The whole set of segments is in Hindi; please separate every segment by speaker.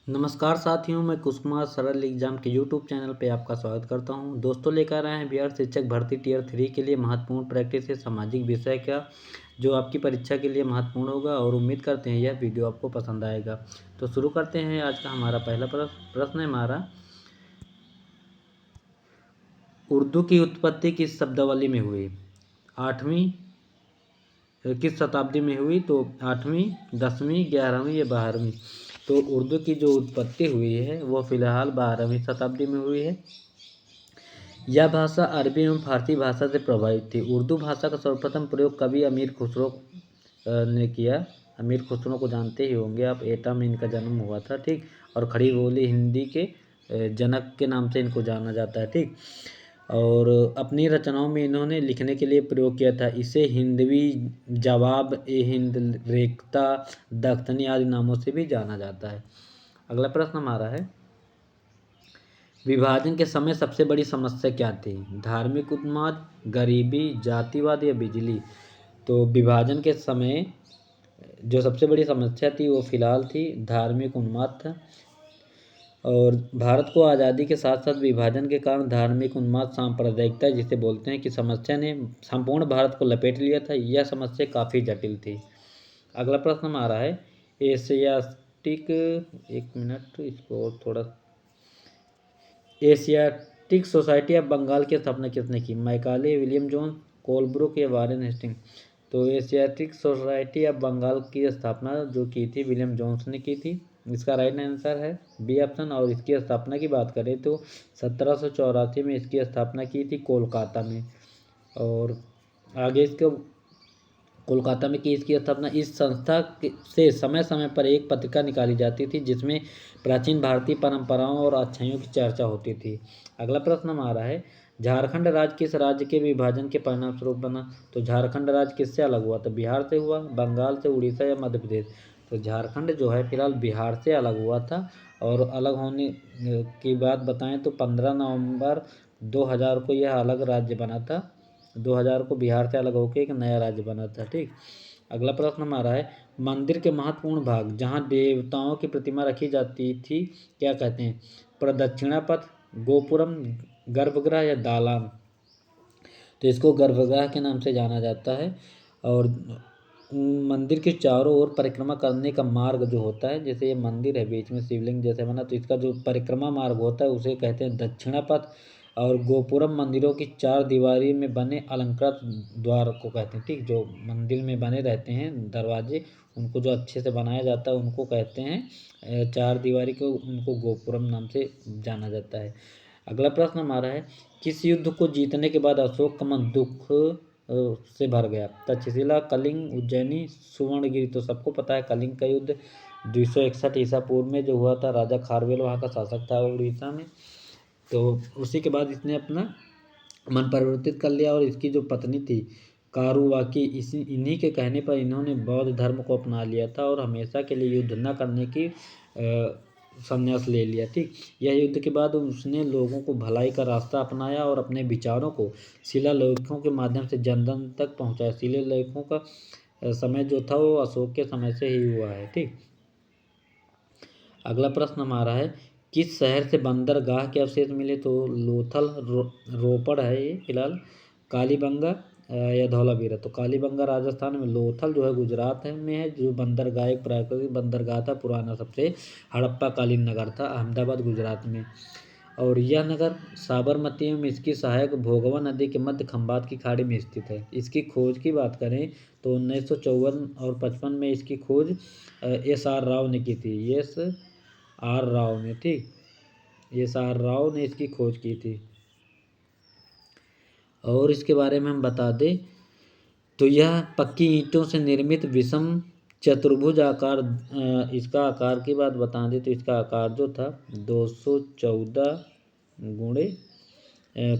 Speaker 1: नमस्कार साथियों, मैं कुश कुमार सरल एग्जाम के यूट्यूब चैनल पे आपका स्वागत करता हूं। दोस्तों, लेकर आए हैं बिहार शिक्षक भर्ती टियर 3 के लिए महत्वपूर्ण प्रैक्टिस है सामाजिक विषय का, जो आपकी परीक्षा के लिए महत्वपूर्ण होगा और उम्मीद करते हैं यह वीडियो आपको पसंद आएगा। तो शुरू करते हैं। आज का हमारा पहला प्रश्न है हमारा, उर्दू की उत्पत्ति किस शब्दावली में हुई? किस शताब्दी में हुई? तो 8वीं, 10वीं, 11वीं या 12वीं। तो उर्दू की जो उत्पत्ति हुई है वो फिलहाल 12वीं शताब्दी में हुई है। यह भाषा अरबी एवं फारसी भाषा से प्रभावित थी। उर्दू भाषा का सर्वप्रथम प्रयोग कवि अमीर खुसरो ने किया। अमीर खुसरो को जानते ही होंगे आप, एटा में इनका जन्म हुआ था, ठीक। और खड़ी बोली हिंदी के जनक के नाम से इनको जाना जाता है, ठीक। और अपनी रचनाओं में इन्होंने लिखने के लिए प्रयोग किया था। इसे हिंदवी जवाब, ए हिंद, रेखता, दख्तनी आदि नामों से भी जाना जाता है। अगला प्रश्न हमारा है, विभाजन के समय सबसे बड़ी समस्या क्या थी? धार्मिक उन्माद, गरीबी, जातिवाद या बिजली? तो विभाजन के समय जो सबसे बड़ी समस्या थी वो फिलहाल थी धार्मिक उन्माद था। और भारत को आज़ादी के साथ साथ विभाजन के कारण धार्मिक उन्माद, सांप्रदायिकता जिसे बोलते हैं कि समस्या ने संपूर्ण भारत को लपेट लिया था। यह समस्या काफ़ी जटिल थी। अगला प्रश्न हमारा है, एशियाटिक, एक मिनट इसको थोड़ा, एशियाटिक सोसाइटी ऑफ बंगाल की स्थापना किसने की? मैकाले, विलियम जोन्स, कोलब्रुक या वारेन हेस्टिंग? तो एशियाटिक सोसाइटी ऑफ बंगाल की स्थापना जो की थी विलियम जोन्स ने की थी। इसका राइट आंसर है बी ऑप्शन। और इसकी स्थापना की बात करें तो 1784 में इसकी स्थापना की थी कोलकाता में। और आगे इसके कोलकाता में की इसकी स्थापना। इस संस्था से समय समय पर एक पत्रिका निकाली जाती थी जिसमें प्राचीन भारतीय परंपराओं और अच्छाइयों की चर्चा होती थी। अगला प्रश्न हमारा है, झारखंड राज्य किस राज्य के विभाजन के परिणाम स्वरूप बना? तो झारखंड राज्य किससे अलग हुआ था? बिहार से हुआ, बंगाल से, उड़ीसा या मध्य प्रदेश? तो झारखंड जो है फिलहाल बिहार से अलग हुआ था। और अलग होने की बात बताएं तो 15 नवंबर 2000 को यह अलग राज्य बना था। 2000 को बिहार से अलग होकर एक नया राज्य बना था, ठीक। अगला प्रश्न हमारा है, मंदिर के महत्वपूर्ण भाग जहाँ देवताओं की प्रतिमा रखी जाती थी क्या कहते हैं? प्रदक्षिणा पथ, गोपुरम, गर्भगृह या दालान? तो इसको गर्भगृह के नाम से जाना जाता है। और मंदिर के चारों ओर परिक्रमा करने का मार्ग जो होता है, जैसे ये मंदिर है बीच में शिवलिंग जैसे बना, तो इसका जो परिक्रमा मार्ग होता है उसे कहते हैं दक्षिणा पथ। और गोपुरम मंदिरों की 4 दीवारी में बने अलंकृत द्वार को कहते हैं, ठीक। जो मंदिर में बने रहते हैं दरवाजे, उनको जो अच्छे से बनाया जाता है उनको कहते हैं 4 दीवारी को, उनको गोपुरम नाम से जाना जाता है। अगला प्रश्न हमारा है, किस युद्ध को जीतने के बाद अशोक का मन दुख से भर गया? तक्षशिला, कलिंग, उज्जैनी, सुवर्णगिरी? तो सबको पता है कलिंग का युद्ध 261 ईसा पूर्व में जो हुआ था। राजा खारवेल वहाँ का शासक था उड़ीसा में। तो उसी के बाद इसने अपना मन परिवर्तित कर लिया और इसकी जो पत्नी थी कारुवाकी, इन्हीं के कहने पर इन्होंने बौद्ध धर्म को अपना लिया था और हमेशा के लिए युद्ध न करने की संन्यास ले लिया, ठीक। यह युद्ध के बाद उसने लोगों को भलाई का रास्ता अपनाया और अपने विचारों को शिलालेखों के माध्यम से जन जन तक पहुंचाया। शिलालेखों का समय जो था वो अशोक के समय से ही हुआ है, ठीक। अगला प्रश्न हमारा है, किस शहर से बंदरगाह के अवशेष मिले? तो लोथल, रोपड़ है ये फिलहाल, कालीबंगा या धौलावीरा? तो कालीबंगा राजस्थान में, लोथल जो है गुजरात में है। जो बंदरगाह एक प्राकृतिक बंदरगाह था, पुराना सबसे हड़प्पा कालीन नगर था, अहमदाबाद गुजरात में। और यह नगर साबरमती एवं इसकी सहायक भोगवा नदी के मध्य खंबात की खाड़ी में स्थित है। इसकी खोज की बात करें तो 1954 और 55 में इसकी खोज एस.आर. राव ने की थी। एस.आर. राव ने, ठीक, एस.आर. राव ने इसकी खोज की थी। और इसके बारे में हम बता दें तो यह पक्की ईंटों से निर्मित विषम चतुर्भुज आकार, इसका आकार की बात बता दें तो इसका आकार जो था 214 गुणे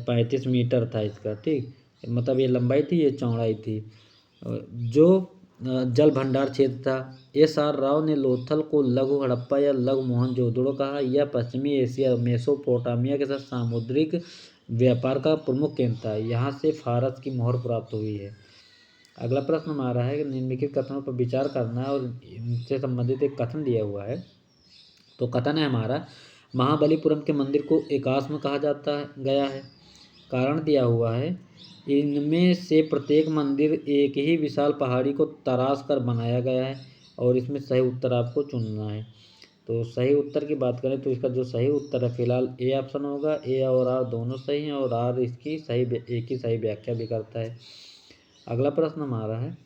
Speaker 1: 35 मीटर था इसका, ठीक। मतलब ये लंबाई थी, ये चौड़ाई थी। जो जल भंडार क्षेत्र था। एस.आर. राव ने लोथल को लघु हड़प्पा या लघु मोहनजोदड़ो कहा। यह पश्चिमी एशिया, मेसोपोटामिया के साथ सामुद्रिक व्यापार का प्रमुख केंद्र था। यहाँ से फारस की मोहर प्राप्त हुई है। अगला प्रश्न हमारा है कि निम्नलिखित कथनों पर विचार करना है और इनसे संबंधित एक कथन दिया हुआ है। तो कथन है हमारा, महाबलीपुरम के मंदिर को एकाश्म कहा जाता गया है। कारण दिया हुआ है, इनमें से प्रत्येक मंदिर एक ही विशाल पहाड़ी को तराश कर बनाया गया है और इसमें सही उत्तर आपको चुनना है। तो सही उत्तर की बात करें तो इसका जो सही उत्तर है फिलहाल ए ऑप्शन होगा। ए और आर दोनों सही हैं और आर इसकी एक ही सही व्याख्या भी करता है। अगला प्रश्न हमारा है,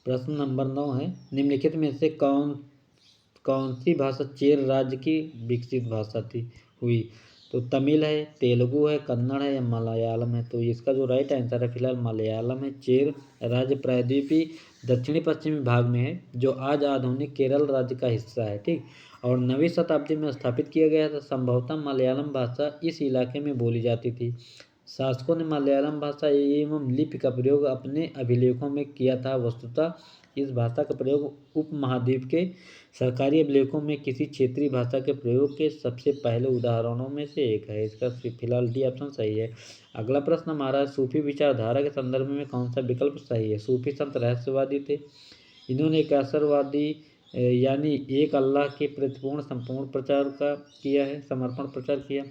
Speaker 1: प्रश्न नंबर 9 है, निम्नलिखित में से कौन सी भाषा चेर राज्य की विकसित भाषा हुई? तो तमिल है, तेलुगु है, कन्नड़ है या मलयालम है? तो इसका जो राइट आंसर है फिलहाल मलयालम है। चेर राज्य प्रायद्वीपीय दक्षिणी पश्चिमी भाग में है, जो आज आधुनिक केरल राज्य का हिस्सा है। ठीक, और 9वीं शताब्दी में स्थापित किया गया था। संभवतः मलयालम भाषा इस इलाके में बोली जाती थी। शासकों ने मलयालम भाषा एवं लिपि का प्रयोग अपने अभिलेखों में किया था। वस्तुतः इस भाषा का प्रयोग उपमहाद्वीप के सरकारी अभिलेखों में किसी क्षेत्रीय भाषा के प्रयोग के सबसे पहले उदाहरणों में से एक है। इसका फिलहाल डी ऑप्शन सही है। अगला प्रश्न हमारा, सूफी विचारधारा के संदर्भ में कौन सा विकल्प सही है? सूफी संत रहस्यवादी थे। इन्होंने एक असरवादी यानी एक अल्लाह के प्रतिपूर्ण संपूर्ण प्रचार का किया है, समर्पण प्रचार किया।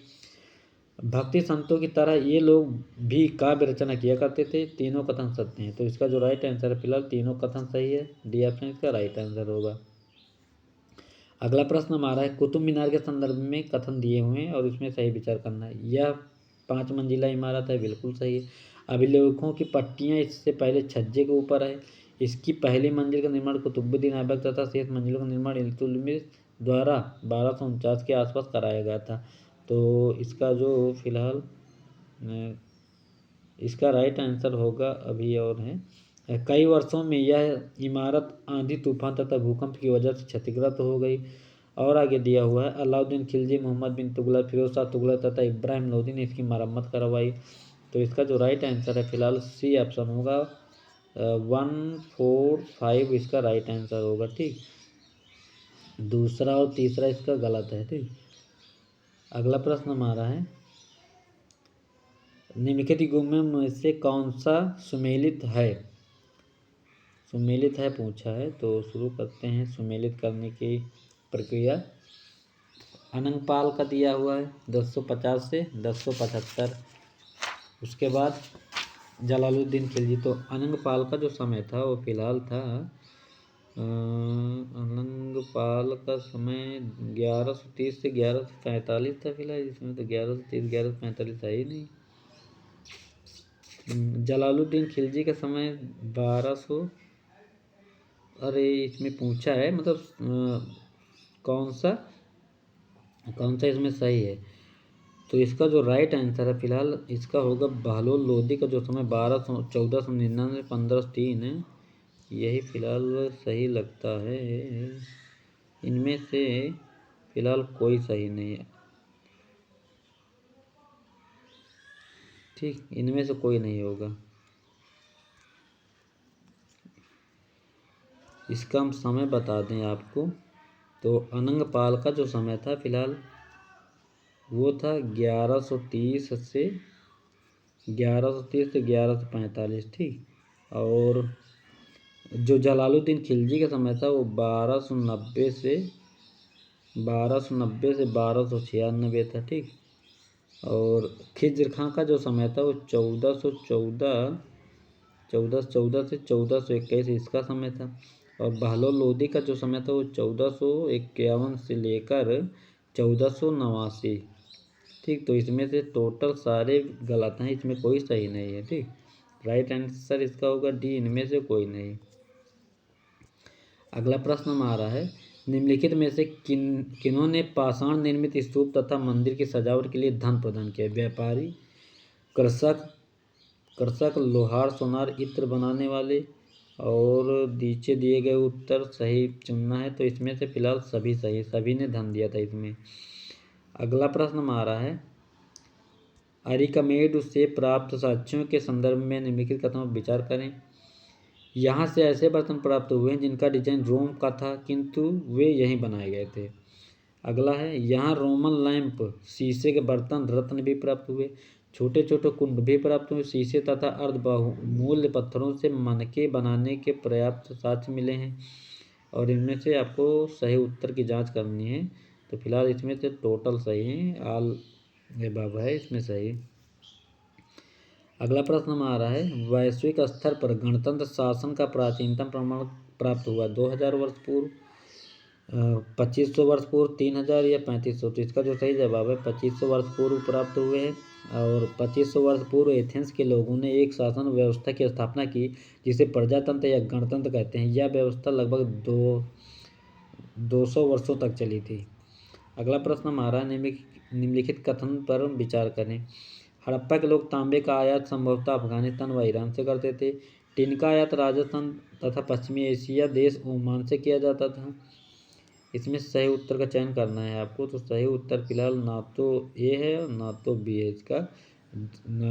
Speaker 1: भक्ति संतों की तरह ये लोग भी काव्य रचना किया करते थे। तीनों कथन सत्य हैं। तो इसका जो राइट आंसर है फिलहाल तीनों कथन सही है। डी ऑप्शन इसका राइट आंसर होगा। अगला प्रश्न हमारा है, कुतुब मीनार के संदर्भ में कथन दिए हुए हैं और इसमें सही विचार करना है। यह 5 मंजिला इमारत है, बिल्कुल सही है। अभिलेखों की पट्टियां इससे पहले छज्जे के ऊपर है। इसकी पहली मंजिल का निर्माण कुतुबुद्दीन ऐबक तथा शेष मंजिलों का निर्माण इल्तुतमिश द्वारा 1249 के आसपास कराया गया था। तो इसका जो फिलहाल इसका राइट आंसर होगा अभी और है, कई वर्षों में यह इमारत आंधी तूफान तथा भूकंप की वजह से क्षतिग्रस्त हो गई। और आगे दिया हुआ है, अलाउद्दीन खिलजी, मोहम्मद बिन तुगलक, फिरोज शाह तुगलक तथा इब्राहिम लोदी ने इसकी मरम्मत करवाई। तो इसका जो राइट आंसर है फिलहाल सी ऑप्शन होगा। 1, 4, 5 इसका राइट आंसर होगा। ठीक, दूसरा और तीसरा इसका गलत है। ठीक, अगला प्रश्न हमारा है, निम्नलिखित युग्मों में से कौन सा सुमेलित है? सुमेलित है पूछा है, तो शुरू करते हैं सुमेलित करने की प्रक्रिया। अनंगपाल का दिया हुआ है 1050 से 1075। उसके बाद जलालुद्दीन खिलजी। तो अनंगपाल का जो समय था वो फिलहाल था अनंगपाल का समय 1130 से 1145 था फिलहाल। इसमें तो 1130 1145 है ही नहीं। जलालुद्दीन खिलजी का समय 1200, अरे इसमें पूछा है मतलब कौन सा इसमें सही है? तो इसका जो राइट आंसर है फिलहाल इसका होगा बहलोल लोदी का जो समय 1499 1503 है। यही फिलहाल सही लगता है। इनमें से फिलहाल कोई सही नहीं है। ठीक, इनमें से कोई नहीं होगा। इसका हम समय बता दें आपको, तो अनंगपाल का जो समय था फिलहाल वो था 1130 से 1145। ठीक, और जो जलालुद्दीन खिलजी का समय था वो 1290 से 1296 था। ठीक, और खिज्र खां का जो समय था वो 1414 से 1421 इसका समय था। और बहलोल लोदी का जो समय था वो 1451 से लेकर 1489। ठीक, तो इसमें से टोटल सारे गलत हैं, इसमें कोई सही नहीं है। ठीक, राइट आंसर इसका होगा डी, इनमें से कोई नहीं। अगला प्रश्न हमारा है, निम्नलिखित में से किन्होंने पाषाण निर्मित स्तूप तथा मंदिर की सजावट के लिए धन प्रदान किया? व्यापारी, कृषक, लोहार, सोनार, इत्र बनाने वाले। और नीचे दिए गए उत्तर सही चुनना है। तो इसमें से फिलहाल सभी सही, सभी ने धन दिया था इसमें। अगला प्रश्न हमारा है, अरिकमेड से प्राप्त साक्ष्यों के संदर्भ में निम्नलिखित कथनों पर विचार करें। यहाँ से ऐसे बर्तन प्राप्त हुए हैं जिनका डिजाइन रोम का था किंतु वे यहीं बनाए गए थे। अगला है, यहाँ रोमन लैंप, शीशे के बर्तन, रत्न भी प्राप्त हुए। छोटे छोटे कुंड भी प्राप्त हुए। शीशे तथा अर्धबहुमूल्य पत्थरों से मनके बनाने के पर्याप्त साक्ष्य मिले हैं। और इनमें से आपको सही उत्तर की जांच करनी है। तो फिलहाल इसमें से टोटल सही है, ऑल एबव है इसमें सही। अगला प्रश्न में आ रहा है, वैश्विक स्तर पर गणतंत्र शासन का प्राचीनतम प्रमाण प्राप्त हुआ 2000 वर्ष पूर्व, 2500 वर्ष पूर्व, 3000 या 3500। तो इसका जो सही जवाब है 2500 वर्ष पूर्व प्राप्त हुए हैं। और 2500 वर्ष पूर्व एथेंस के लोगों ने एक शासन व्यवस्था की स्थापना की जिसे प्रजातंत्र या गणतंत्र कहते हैं। यह व्यवस्था लगभग 200 वर्षों तक चली थी। अगला प्रश्न हमारा, निम्नलिखित कथन पर विचार करें। हड़प्पा के लोग तांबे का आयात संभवतः अफगानिस्तान व ईरान से करते थे। टिन का आयात राजस्थान तथा पश्चिमी एशिया देश ओमान से किया जाता था। इसमें सही उत्तर का चयन करना है आपको। तो सही उत्तर फिलहाल ना तो ए है और ना तो बी है, इसका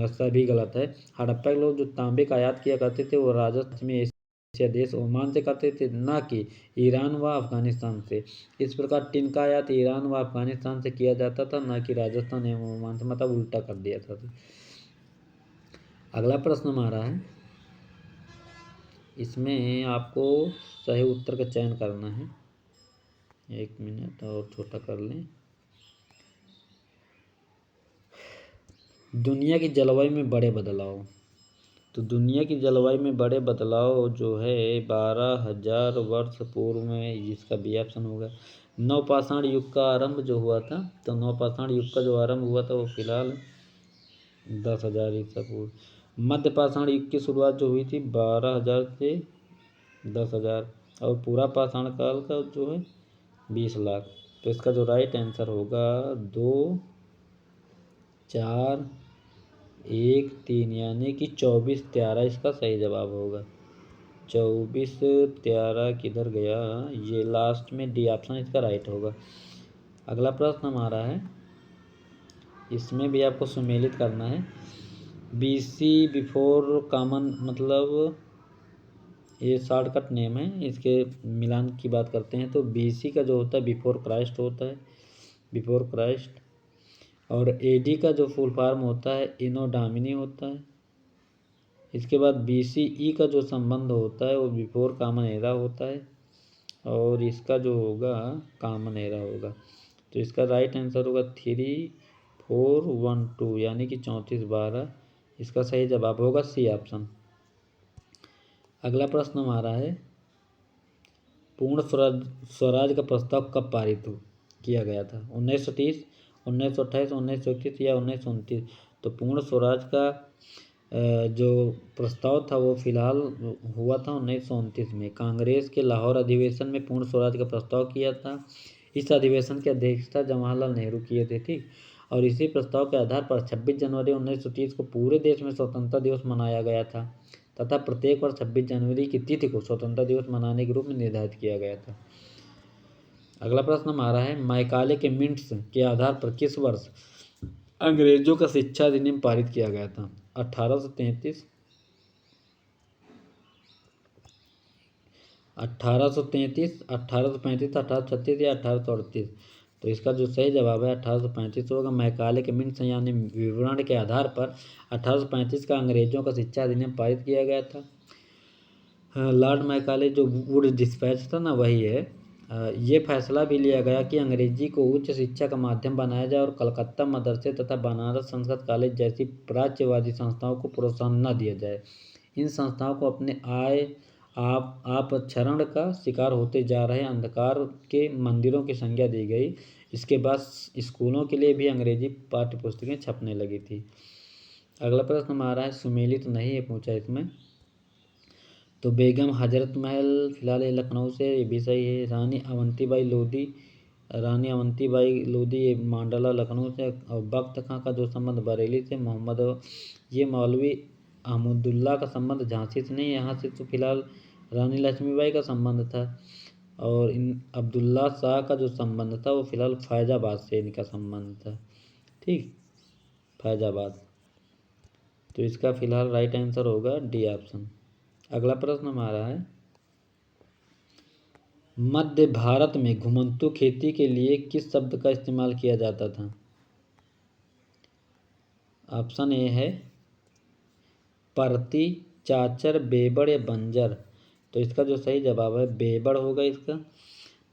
Speaker 1: सभी गलत है। हड़प्पा के लोग जो तांबे का आयात किया करते थे वो राजस्थान पश्चिमी एशिया देश ओमान से करते थे, ना कि ईरान व अफगानिस्तान से। इस प्रकार टिन का आयात ईरान व अफगानिस्तान से किया जाता था, ना कि राजस्थान एवं ओमान से, मतलब उल्टा कर दिया था। अगला प्रश्न हमारा है, इसमें आपको सही उत्तर का चयन करना है। 1 मिनट और छोटा कर लें। दुनिया की जलवायु में बड़े बदलाव। तो दुनिया की जलवायु में बड़े बदलाव जो है 12,000 वर्ष पूर्व में, जिसका बी ऑप्शन होगा। नवपाषाण युग का आरंभ जो हुआ था, तो नवपाषाण युग का जो आरंभ हुआ था वो फिलहाल 10,000 ईसा पूर्व। मध्यपाषाण युग की शुरुआत जो हुई थी 12,000 से 10,000, और पूरा पाषाण काल का जो है 20 लाख। तो इसका जो राइट आंसर होगा 2, 4, 1, 3, यानी कि 24 13 इसका सही जवाब होगा। 24 13 किधर गया, ये लास्ट में डी ऑप्शन इसका राइट होगा। अगला प्रश्न हमारा है, इसमें भी आपको सुमेलित करना है। BC बिफोर कॉमन, मतलब ये शॉर्टकट नेम है, इसके मिलान की बात करते हैं। तो BC का जो होता है बिफोर क्राइस्ट होता है, बिफोर क्राइस्ट। और AD का जो फुल फॉर्म होता है एनो डोमिनी होता है। इसके बाद BCE का जो संबंध होता है वो बिफोर कॉमन एरा होता है, और इसका जो होगा कॉमन एरा होगा। तो इसका राइट आंसर होगा 3, 4, 1, 2, यानी कि 34 12। इसका सही जवाब होगा सी ऑप्शन। अगला प्रश्न हमारा है, पूर्ण स्वराज का प्रस्ताव कब पारित किया गया था? 1930, 1928, 1931 या 1929। तो पूर्ण स्वराज का जो प्रस्ताव था वो फिलहाल हुआ था 1929 में। कांग्रेस के लाहौर अधिवेशन में पूर्ण स्वराज का प्रस्ताव किया था। इस अधिवेशन की अध्यक्षता जवाहरलाल नेहरू किए थे, ठीक। और इसी प्रस्ताव के आधार पर 26 जनवरी 1930 को पूरे देश में स्वतंत्रता दिवस मनाया गया था तथा प्रत्येक वर्ष 26 जनवरी की तिथि को स्वतंत्रता दिवस मनाने के रूप में निर्धारित किया गया था। अगला प्रश्न हमारा है, मैकाले के मिंट्स के आधार पर किस वर्ष अंग्रेजों का शिक्षा अधिनियम पारित किया गया था? 1833, 1835, 1836 या 1838। तो इसका जो सही जवाब है 1835 होगा। मैकाले के मिंट्स यानी विवरण के आधार पर 1835 का अंग्रेजों का शिक्षा अधिनियम पारित किया गया था। लॉर्ड मैकाले जो वुड डिस्पैच था ना, वही है। ये फैसला भी लिया गया कि अंग्रेजी को उच्च शिक्षा का माध्यम बनाया जाए और कलकत्ता मदरसे तथा बनारस संस्कृत कॉलेज जैसी प्राच्यवादी संस्थाओं को प्रोत्साहन न दिया जाए। इन संस्थाओं को अपने अपक्षरण का शिकार होते जा रहे अंधकार के मंदिरों की संज्ञा दी गई। इसके बाद स्कूलों के लिए भी अंग्रेजी पाठ्यपुस्तकें छपने लगी थी। अगला प्रश्न हमारा है, सुमेलित नहीं है पूछा इसमें। तो बेगम हजरत महल फिलहाल ये लखनऊ से, ये भी सही है। रानी अवंतीबाई लोधी ये मांडला लखनऊ से। और बख्त खां का जो संबंध बरेली से। मोहम्मद ये मौलवी अहमदुल्ला का संबंध झांसी से नहीं, यहाँ से तो फिलहाल रानी लक्ष्मीबाई का संबंध था। और इन अब्दुल्ला शाह का जो संबंध था वो फिलहाल फैजाबाद से इनका संबंध था, ठीक, फैजाबाद। तो इसका फिलहाल राइट आंसर होगा डी ऑप्शन। अगला प्रश्न हमारा है, मध्य भारत में घुमंतू खेती के लिए किस शब्द का इस्तेमाल किया जाता था? ऑप्शन ए है परती, चाचर, बेबड़ या बंजर। तो इसका जो सही जवाब है बेबड़ होगा इसका।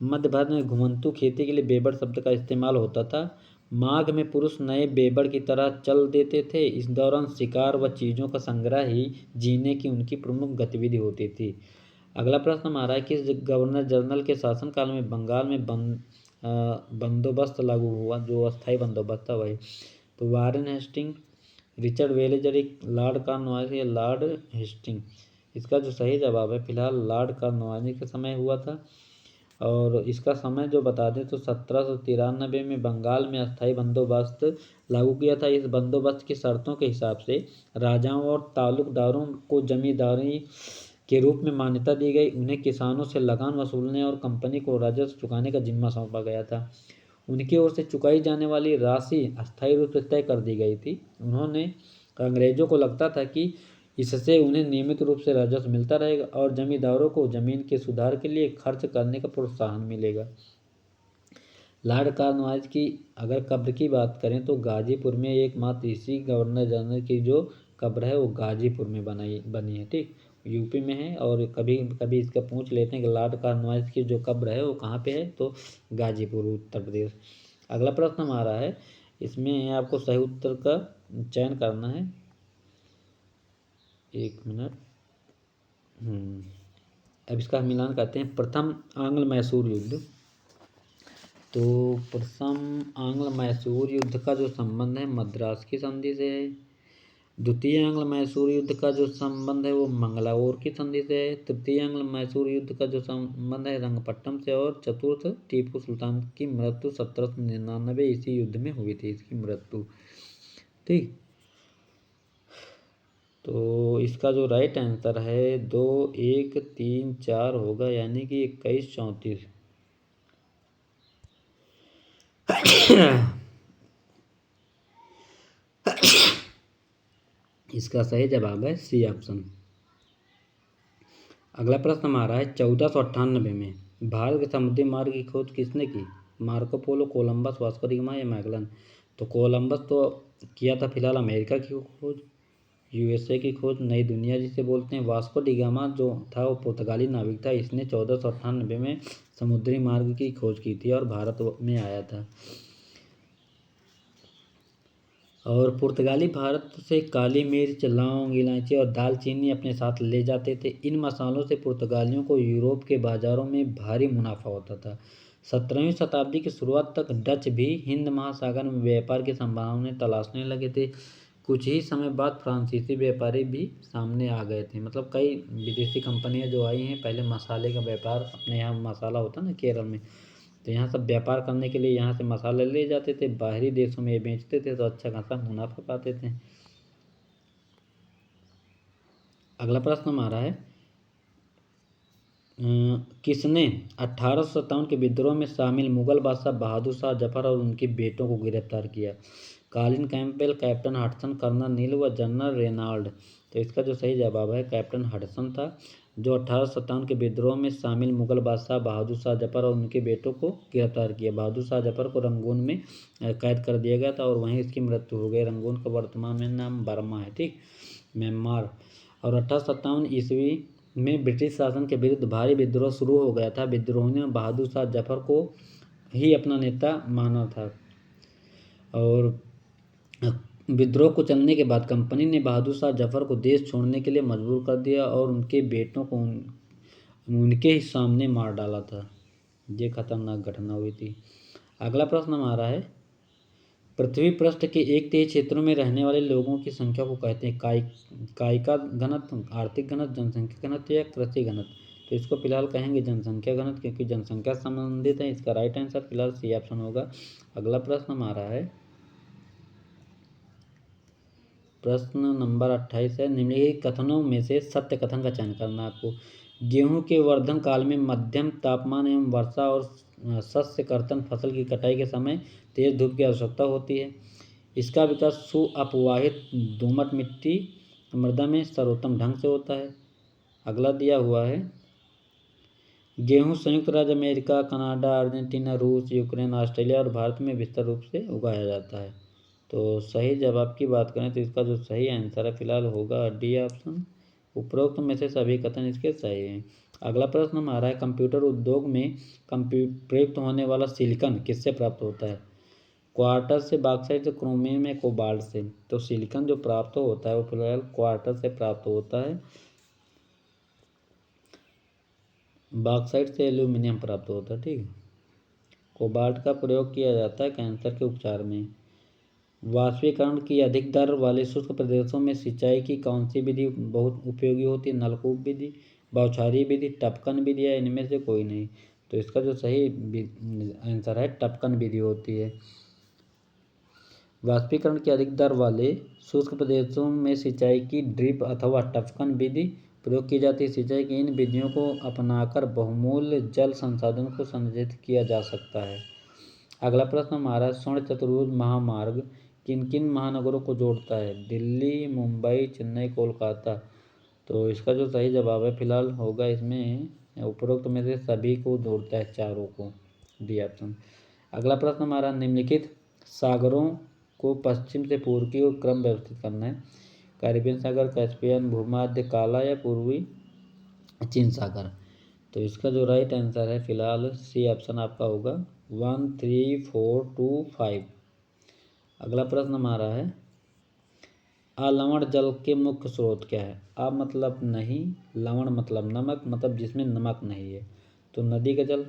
Speaker 1: मध्य भारत में घुमंतू खेती के लिए बेबड़ शब्द का इस्तेमाल होता था। माघ में पुरुष नए बेबड़ की तरह चल देते थे। इस दौरान शिकार व चीज़ों का संग्रह ही जीने की उनकी प्रमुख गतिविधि होती थी। अगला प्रश्न हमारा है किस गवर्नर जनरल के शासनकाल में बंगाल में बंदोबस्त लागू हुआ, जो अस्थायी बंदोबस्त था वही। तो Warren Hasting, Richard Wellesley, Lord Cornwallis या लॉर्ड हेस्टिंग। इसका जो सही जवाब है फिलहाल लॉर्ड कॉर्नवालिस के समय हुआ था। और इसका समय जो बता दें तो 1793 में बंगाल में अस्थायी बंदोबस्त लागू किया था। इस बंदोबस्त की शर्तों के हिसाब से राजाओं और तालुकदारों को जमींदारी के रूप में मान्यता दी गई। उन्हें किसानों से लगान वसूलने और कंपनी को राजस्व चुकाने का जिम्मा सौंपा गया था। उनकी ओर से चुकाई जाने वाली राशि अस्थायी रूप से तय कर दी गई थी। उन्होंने अंग्रेजों को लगता था कि इससे उन्हें नियमित रूप से राजस्व मिलता रहेगा और जमींदारों को जमीन के सुधार के लिए खर्च करने का प्रोत्साहन मिलेगा। लॉर्ड कॉर्नवालिस की अगर कब्र की बात करें तो गाजीपुर में एकमात्र इसी गवर्नर जनरल की जो कब्र है वो गाजीपुर में बनी है। ठीक, यूपी में है। और कभी कभी इसका पूछ लेते हैं कि लॉर्ड कॉर्नवालिस की जो कब्र है वो कहाँ पे है, तो गाजीपुर, उत्तर प्रदेश। अगला प्रश्न हमारा है, इसमें आपको सही उत्तर का चयन करना है। एक मिनट। अब इसका मिलान करते हैं। प्रथम आंग्ल मैसूर युद्ध। तो प्रथम आंग्ल मैसूर युद्ध का जो संबंध है मद्रास की संधि से है। द्वितीय आंग्ल मैसूर युद्ध का जो संबंध है वो मंगलाओर की संधि से है। तृतीय आंग्ल मैसूर युद्ध का जो संबंध है रंगपट्टम से। और चतुर्थ टीपू सुल्तान की मृत्यु 1799 इसी युद्ध में हुई थी, इसकी मृत्यु। ठीक, तो इसका जो राइट आंसर है 2, 1, 3, 4 होगा, यानी कि 21, 34। इसका सही जवाब है सी ऑप्शन। अगला प्रश्न हमारा है 1498 में भारत के समुद्री मार्ग की खोज किसने की? Marco Polo, Columbus, Vasco D gamma या मैगलन। तो कोलंबस तो किया था फिलहाल अमेरिका की खोज, यूएसए की खोज, नई दुनिया जिसे बोलते हैं। वास्को डी गामा जो था वो पुर्तगाली नाविक था। इसने 1498 में समुद्री मार्ग की खोज की थी और भारत में आया था। और पुर्तगाली भारत से काली मिर्च, लौंग, इलायची और दालचीनी अपने साथ ले जाते थे। इन मसालों से पुर्तगालियों को यूरोप के बाज़ारों में भारी मुनाफा होता था। 17वीं शताब्दी की शुरुआत तक डच भी हिंद महासागर में व्यापार की संभावनाएं तलाशने लगे थे। कुछ ही समय बाद फ्रांसीसी व्यापारी भी सामने आ गए थे। मतलब कई विदेशी कंपनियां जो आई हैं, पहले मसाले का व्यापार, अपने यहाँ मसाला होता ना केरल में, तो यहाँ सब व्यापार करने के लिए यहाँ से मसाले ले जाते थे, बाहरी देशों में ये बेचते थे, तो अच्छा खासा मुनाफा पाते थे। अगला प्रश्न हमारा है किसने 1857 के विद्रोह में शामिल मुगल बादशाह बहादुर शाह जफर और उनके बेटों को गिरफ्तार किया? Colin Campbell, captain Hodson, colonel Neill व जनरल रेनाल्ड। तो इसका जो सही जवाब है कैप्टन हडसन था, जो 1857 के विद्रोह में शामिल मुगल बादशाह बहादुर शाह जफर और उनके बेटों को गिरफ्तार किया। बहादुर शाह जफर को रंगून में कैद कर दिया गया था और वहीं इसकी मृत्यु हो गई। रंगून का वर्तमान में नाम बर्मा है, ठीक, म्यांमार। और 1857 ईस्वी में ब्रिटिश शासन के विरुद्ध भारी विद्रोह शुरू हो गया था। विद्रोहियों ने बहादुर शाह जफर को ही अपना नेता माना था। और विद्रोह को चलने के बाद कंपनी ने बहादुर शाह जफर को देश छोड़ने के लिए मजबूर कर दिया और उनके बेटों को उनके ही सामने मार डाला था। ये खतरनाक घटना हुई थी। अगला प्रश्न हमारा है पृथ्वी पृष्ठ के 1/3 क्षेत्रों में रहने वाले लोगों की संख्या को कहते हैं कायिका घनत्व, आर्थिक घनत्व, जनसंख्या घनत्व या कृषि घनत्व। तो इसको फिलहाल कहेंगे जनसंख्या घनत्व, क्योंकि जनसंख्या से संबंधित है। इसका राइट आंसर फिलहाल सी ऑप्शन होगा। अगला प्रश्न हमारा है प्रश्न नंबर 28 है, निम्नलिखित कथनों में से सत्य कथन का चयन करना आपको। गेहूं के वर्धन काल में मध्यम तापमान एवं वर्षा और शस्य कर्तन फसल की कटाई के समय तेज धूप की आवश्यकता होती है। इसका विकास सुअपवाहित दोमट मिट्टी मृदा में सर्वोत्तम ढंग से होता है। अगला दिया हुआ है गेहूं संयुक्त राज्य अमेरिका, कनाडा, अर्जेंटीना, रूस, यूक्रेन, ऑस्ट्रेलिया और भारत में विस्तार रूप से उगाया जाता है। तो सही जवाब की बात करें तो इसका जो सही आंसर है फिलहाल होगा डी ऑप्शन, उपरोक्त में से सभी कथन इसके सही हैं। अगला प्रश्न हमारा है कंप्यूटर उद्योग में प्रयुक्त होने वाला सिलिकॉन किससे प्राप्त होता है? क्वार्टज से, बॉक्साइट से, क्रोमियम या कोबाल्ट से। तो सिलिकॉन जो प्राप्त होता है वो फिलहाल क्वार्टज से प्राप्त होता है, बॉक्साइट से एल्यूमिनियम प्राप्त होता है। ठीक है। कोबाल्ट का प्रयोग किया जाता है कैंसर के उपचार में। वाष्पीकरण की अधिक दर वाले शुष्क प्रदेशों में सिंचाई की कौन सी विधि बहुत उपयोगी होती है? नलकूप विधि, बौछारी विधि, टपकन विधि या इनमें से कोई नहीं। तो इसका जो सही आंसर है टपकन विधि होती है। वाष्पीकरण की अधिक दर वाले शुष्क प्रदेशों में सिंचाई की ड्रिप अथवा टपकन विधि प्रयोग की जाती है। सिंचाई की इन विधियों को अपनाकर बहुमूल्य जल संसाधन को संरक्षित किया जा सकता है। अगला प्रश्न हमारा स्वर्ण चतुर्भुज महामार्ग किन किन महानगरों को जोड़ता है? दिल्ली, मुंबई, चेन्नई, कोलकाता। तो इसका जो सही जवाब है फिलहाल होगा इसमें उपरोक्त में से सभी को जोड़ता है, चारों को, डी ऑप्शन। अगला प्रश्न हमारा निम्नलिखित सागरों को पश्चिम से पूर्व की ओर क्रम व्यवस्थित करना है। कैरिबियन सागर, कैस्पियन, भूमध्य, काला या पूर्वी चीन सागर। तो इसका जो राइट आंसर है फिलहाल सी ऑप्शन आपका होगा 1, 3, 4, 2, 5। अगला प्रश्न हमारा है अलवण जल के मुख्य स्रोत क्या है? आ मतलब नहीं, लवण मतलब नमक, मतलब जिसमें नमक नहीं है। तो नदी का जल,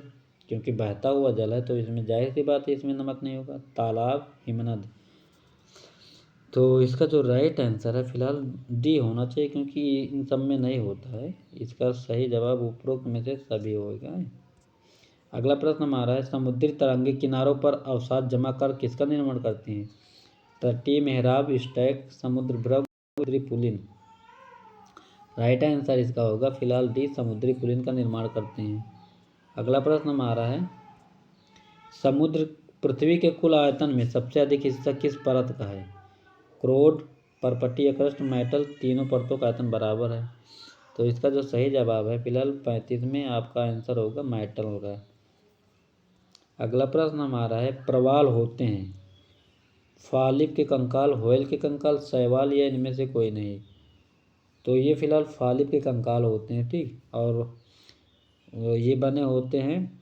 Speaker 1: क्योंकि बहता हुआ जल है तो इसमें जाहिर सी बात है इसमें नमक नहीं होगा। तालाब, हिमनद। तो इसका जो राइट आंसर है फिलहाल डी होना चाहिए, क्योंकि इन सब में नहीं होता है। इसका सही जवाब उपरोक्त में से सभी होगा। अगला प्रश्न हमारा है समुद्री तरंगे किनारों पर अवसाद जमा कर किसका निर्माण करती हैं? तटीय मेहराब, स्टैक, समुद्र भ्रम, समुद्री पुलिन। राइट आंसर इसका होगा फिलहाल डी, समुद्री पुलिन का निर्माण करते हैं। अगला प्रश्न हमारा है समुद्र पृथ्वी के कुल आयतन में सबसे अधिक हिस्सा किस परत का है? क्रोड, पर्पटीय क्रस्ट, मेटल, तीनों परतों का आयतन बराबर है। तो इसका जो सही जवाब है फिलहाल 35 में आपका आंसर होगा मेटल होगा। अगला प्रश्न हमारा है प्रवाल होते हैं फालिप के कंकाल, व्हेल के कंकाल, शैवाल या इनमें से कोई नहीं। तो ये फिलहाल फालिप के कंकाल होते हैं। ठीक। और ये बने होते हैं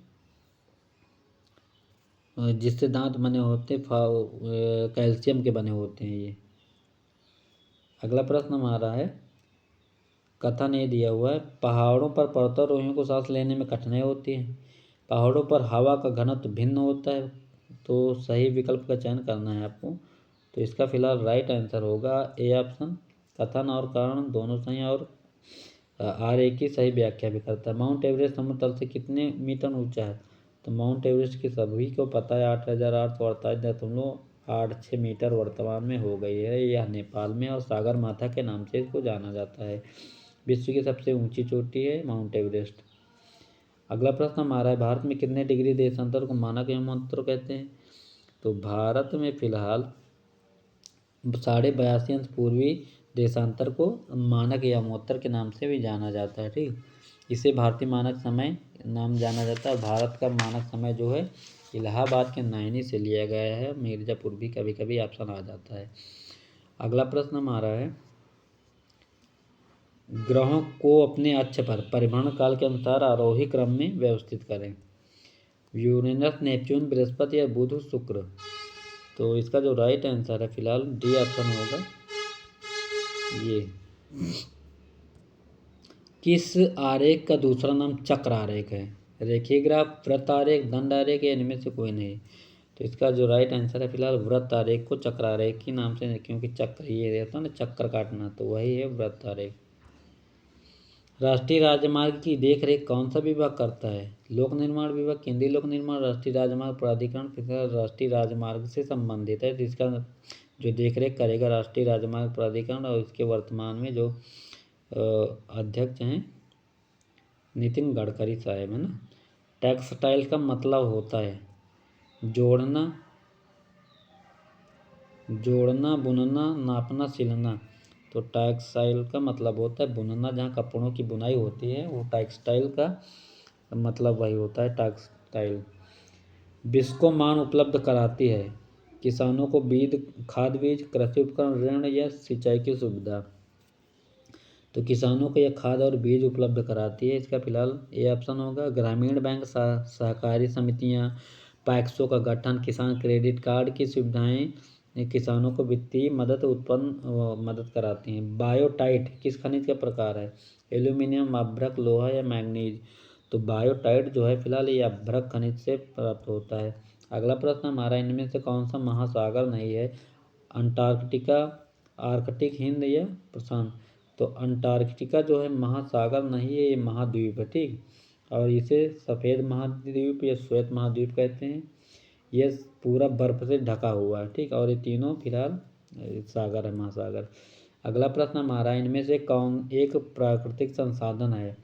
Speaker 1: जिससे दांत बने होते हैं कैल्शियम के बने होते हैं ये। अगला प्रश्न हमारा है कथन ये दिया हुआ है पहाड़ों पर पर्वतारोहियों को सांस लेने में कठिनाई होती है, पहाड़ों पर हवा का घनत्व भिन्न होता है। तो सही विकल्प का चयन करना है आपको। तो इसका फिलहाल राइट आंसर होगा ए ऑप्शन। कथन और कारण दोनों सही और आर ए की सही व्याख्या भी करता है। माउंट एवरेस्ट समुद्र तल से कितने मीटर ऊंचा है? तो माउंट एवरेस्ट की सभी को पता है 8,848.86 मीटर वर्तमान में हो गई है। यह नेपाल में और सागर माथा के नाम से इसको जाना जाता है। विश्व की सबसे ऊंची चोटी है माउंट एवरेस्ट। अगला प्रश्न हमारा है भारत में कितने डिग्री देशांतर को मानक यमोत्तर कहते हैं? तो भारत में फिलहाल 82.5 पूर्वी देशांतर को मानक यमोत्तर के नाम से भी जाना जाता है। ठीक। इसे भारतीय मानक समय नाम जाना जाता है। भारत का मानक समय जो है इलाहाबाद के नैनी से लिया गया है, मिर्जापुर भी कभी कभी ऑप्शन आ जाता है। अगला प्रश्न हमारा है ग्रहों को अपने अक्ष पर परिभ्रमण काल के अनुसार आरोही क्रम में व्यवस्थित करें। यूरेनस, नेपच्यून, बृहस्पति या बुध, शुक्र। तो इसका जो राइट आंसर है फिलहाल डी ऑप्शन होगा ये। किस आरेख का दूसरा नाम चक्र आरेख है? रेखीय ग्राफ, वृत्त आरेख, दंड आरेख या इनमें से कोई नहीं। तो इसका जो राइट आंसर है फिलहाल वृत्त आरेख को चक्र आरेख के नाम से, क्योंकि चक्र ये रहता है ना चक्कर काटना, तो वही है वृत्त आरेख। राष्ट्रीय राजमार्ग की देखरेख कौन सा विभाग करता है? लोक निर्माण विभाग, केंद्रीय लोक निर्माण, राष्ट्रीय राजमार्ग प्राधिकरण। फिलहाल राष्ट्रीय राजमार्ग से संबंधित है, तो इसका जो देखरेख करेगा राष्ट्रीय राजमार्ग प्राधिकरण, और इसके वर्तमान में जो अध्यक्ष हैं नितिन गडकरी साहब है ना। टेक्सटाइल का मतलब होता है जोड़ना, बुनना, नापना, सिलना। तो टेक्सटाइल का मतलब होता है बुनना, जहाँ कपड़ों की बुनाई होती है वो टेक्सटाइल का मतलब वही होता है टेक्सटाइल। बिस्को मान उपलब्ध कराती है किसानों को बीज, खाद बीज, कृषि उपकरण, ऋण या सिंचाई की सुविधा। तो किसानों को यह खाद और बीज उपलब्ध कराती है। इसका फिलहाल ए ऑप्शन होगा। ग्रामीण बैंक, सहकारी समितियां, पैक्सों का गठन, किसान क्रेडिट कार्ड की सुविधाएं किसानों को वित्तीय मदद कराती हैं। बायोटाइट किस खनिज का प्रकार है? एल्यूमिनियम, अभ्रक, लोहा या मैग्नीज? तो बायोटाइट जो है फिलहाल ये अभ्रक खनिज से प्राप्त होता है। अगला प्रश्न हमारा, इनमें से कौन सा महासागर नहीं है? अंटार्कटिका, आर्कटिक, हिंद या प्रशांत? तो अंटार्कटिका जो है महासागर नहीं है, ये महाद्वीप है, ठीक। और इसे सफ़ेद महाद्वीप या श्वेत महाद्वीप कहते हैं। ये पूरा बर्फ से ढका हुआ है, ठीक। और ये तीनों फिलहाल सागर है, महासागर। अगला प्रश्न हमारा, इनमें से कौन एक प्राकृतिक संसाधन है?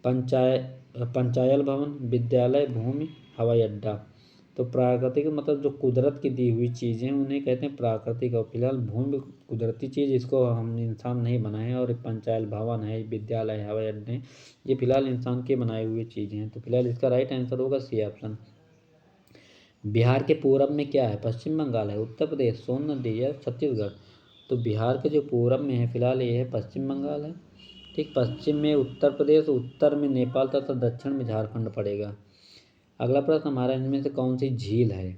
Speaker 1: पंचायल भवन, विद्यालय, भूमि, हवाई अड्डा? तो प्राकृतिक मतलब जो कुदरत की दी हुई चीज़ें हैं उन्हें कहते हैं प्राकृतिक। और फिलहाल भूमि कुदरती चीज़, इसको हम इंसान नहीं बनाए हैं। और पंचायल भवन है, विद्यालय, हवाई अड्डे, ये फिलहाल इंसान के बनाए हुए चीज़ें हैं। तो फिलहाल इसका राइट आंसर होगा सी ऑप्शन। बिहार के पूरब में क्या है? पश्चिम बंगाल है, उत्तर प्रदेश, सोन नदी या छत्तीसगढ़? तो बिहार के जो पूरब में है फिलहाल ये है पश्चिम बंगाल है, ठीक। पश्चिम में उत्तर प्रदेश, उत्तर में नेपाल तथा दक्षिण में झारखंड पड़ेगा। अगला प्रश्न हमारा, इनमें से कौन सी झील है?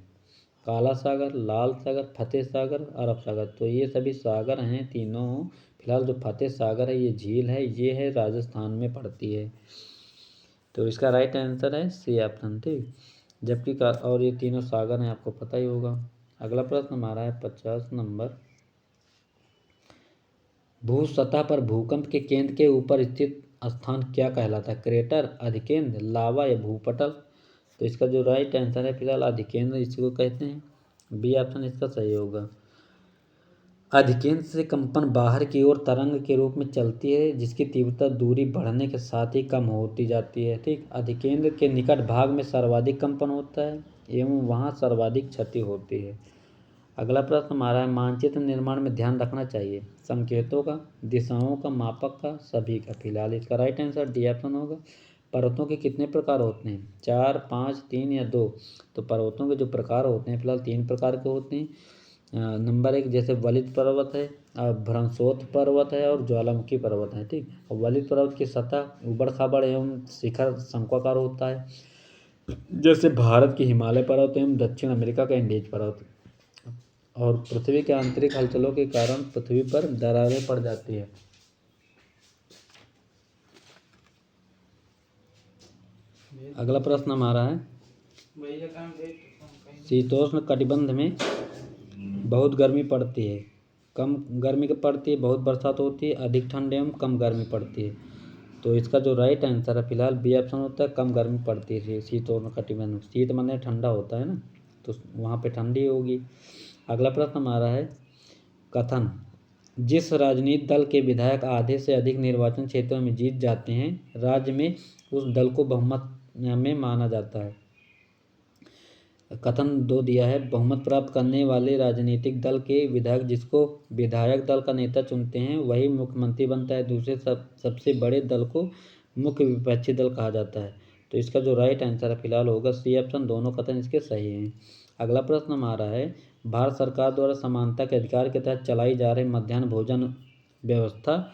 Speaker 1: काला सागर, लाल सागर, फतेह सागर, अरब सागर? तो ये सभी सागर हैं तीनों। फिलहाल जो फतेह सागर है ये झील है, ये है राजस्थान में पड़ती है। तो इसका राइट आंसर है सी ऑप्शन, ठीक। जबकि और ये तीनों सागर हैं, आपको पता ही होगा। अगला प्रश्न हमारा है 50 नंबर, भू सतह पर भूकंप के केंद्र के ऊपर स्थित स्थान क्या कहलाता है? क्रेटर, अधिकेंद्र, लावा या भूपटल? तो इसका जो राइट आंसर है फिलहाल अधिकेंद्र इसको कहते हैं। बी ऑप्शन इसका सही होगा। अधिकेंद्र से कंपन बाहर की ओर तरंग के रूप में चलती है, जिसकी तीव्रता दूरी बढ़ने के साथ ही कम होती जाती है, ठीक। अधिकेंद्र के निकट भाग में सर्वाधिक कंपन होता है एवं वहाँ सर्वाधिक क्षति होती है। अगला प्रश्न हमारा है, मानचित्र निर्माण में ध्यान रखना चाहिए संकेतों का, दिशाओं का, मापक का, सभी का? फिलहाल इसका राइट आंसर डी ऑप्शन होगा। पर्वतों के कितने प्रकार होते हैं? 4, 5, 3 या 2? तो पर्वतों के जो प्रकार होते हैं फिलहाल 3 प्रकार के होते हैं। नंबर 1 जैसे वलित पर्वत है, भ्रंशोत्थ पर्वत है और ज्वालामुखी पर्वत है, ठीक। और वलित पर्वत की सतह उबड़ खाबड़ एवं शिखर शंक्वाकार होता है, जैसे भारत की हिमालय पर्वत एवं दक्षिण अमेरिका का एंडीज पर्वत। और पृथ्वी के आंतरिक हलचलों के कारण पृथ्वी पर दरारें पड़ जाती है। अगला प्रश्न हमारा है, शीतोष्ण कटिबंध में बहुत गर्मी पड़ती है, कम गर्मी पड़ती है, बहुत बरसात होती है, अधिक ठंड एवं कम गर्मी पड़ती है? तो इसका जो राइट आंसर है फिलहाल बी ऑप्शन होता है, कम गर्मी पड़ती है शीतोष्ण कटिबंध। शीत माने ठंडा होता है ना, तो वहाँ पे ठंडी होगी। अगला प्रश्न हमारा है, कथन, जिस राजनीतिक दल के विधायक आधे से अधिक निर्वाचन क्षेत्रों में जीत जाते हैं, राज्य में उस दल को बहुमत में माना जाता है। कथन 2 दिया है, बहुमत प्राप्त करने वाले राजनीतिक दल के विधायक जिसको विधायक दल का नेता चुनते हैं वही मुख्यमंत्री बनता है। दूसरे सबसे बड़े दल को मुख्य विपक्षी दल कहा जाता है। तो इसका जो राइट आंसर है फिलहाल होगा सी ऑप्शन, दोनों कथन इसके सही हैं। अगला प्रश्न हमारा है, भारत सरकार द्वारा समानता के अधिकार के तहत चलाई जा रही मध्याह्न भोजन व्यवस्था